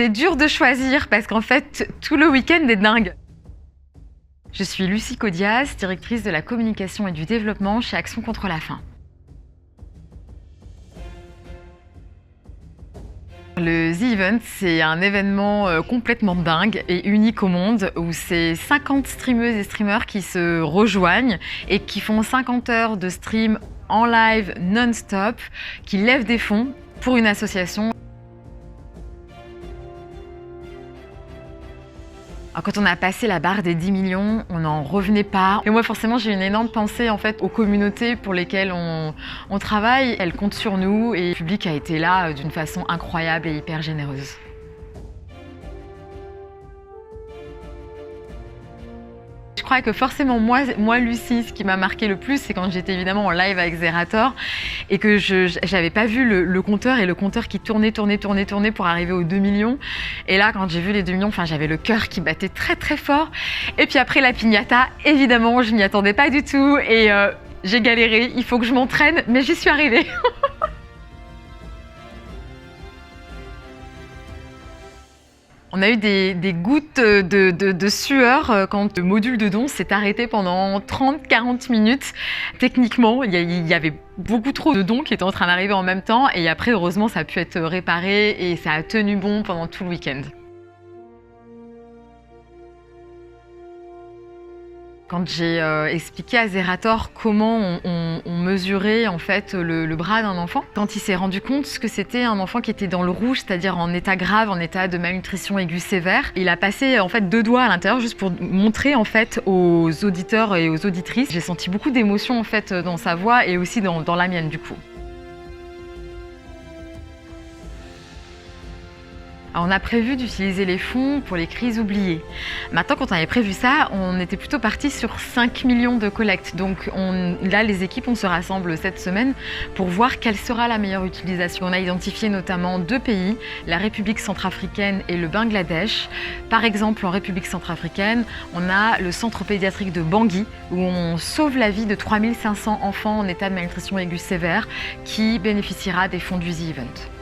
C'est dur de choisir parce qu'en fait, tout le week-end est dingue. Je suis Lucie Codias, directrice de la communication et du développement chez Action contre la faim. Le The Event, c'est un événement complètement dingue et unique au monde où c'est 50 streameuses et streamers qui se rejoignent et qui font 50 heures de stream en live non-stop, qui lèvent des fonds pour une association. Alors, quand on a passé la barre des 10 millions, on n'en revenait pas. Et moi, forcément, j'ai une énorme pensée en fait aux communautés pour lesquelles on travaille. Elles comptent sur nous et le public a été là d'une façon incroyable et hyper généreuse. Je crois que forcément, moi Lucie, ce qui m'a marqué le plus, c'est quand j'étais évidemment en live avec Zerator et que je n'avais pas vu le compteur et le compteur qui tournait pour arriver aux 2 millions. Et là, quand j'ai vu les 2 millions, j'avais le cœur qui battait très très fort. Et puis après la piñata, évidemment, je m'y attendais pas du tout et j'ai galéré. Il faut que je m'entraîne, mais j'y suis arrivée. On a eu des gouttes de sueur quand le module de don s'est arrêté pendant 30-40 minutes. Techniquement, il y avait beaucoup trop de dons qui étaient en train d'arriver en même temps. Et après, heureusement, ça a pu être réparé et ça a tenu bon pendant tout le week-end. Quand j'ai expliqué à Zerator comment on mesurait en fait le bras d'un enfant, quand il s'est rendu compte que c'était un enfant qui était dans le rouge, c'est-à-dire en état grave, en état de malnutrition aiguë sévère, il a passé en fait 2 doigts à l'intérieur juste pour montrer en fait aux auditeurs et aux auditrices. J'ai senti beaucoup d'émotion en fait dans sa voix et aussi dans la mienne du coup. Alors, on a prévu d'utiliser les fonds pour les crises oubliées. Maintenant, quand on avait prévu ça, on était plutôt parti sur 5 millions de collectes. Donc là, les équipes, on se rassemble cette semaine pour voir quelle sera la meilleure utilisation. On a identifié notamment 2 pays, la République centrafricaine et le Bangladesh. Par exemple, en République centrafricaine, on a le centre pédiatrique de Bangui, où on sauve la vie de 3500 enfants en état de malnutrition aiguë sévère qui bénéficiera des fonds du The Event.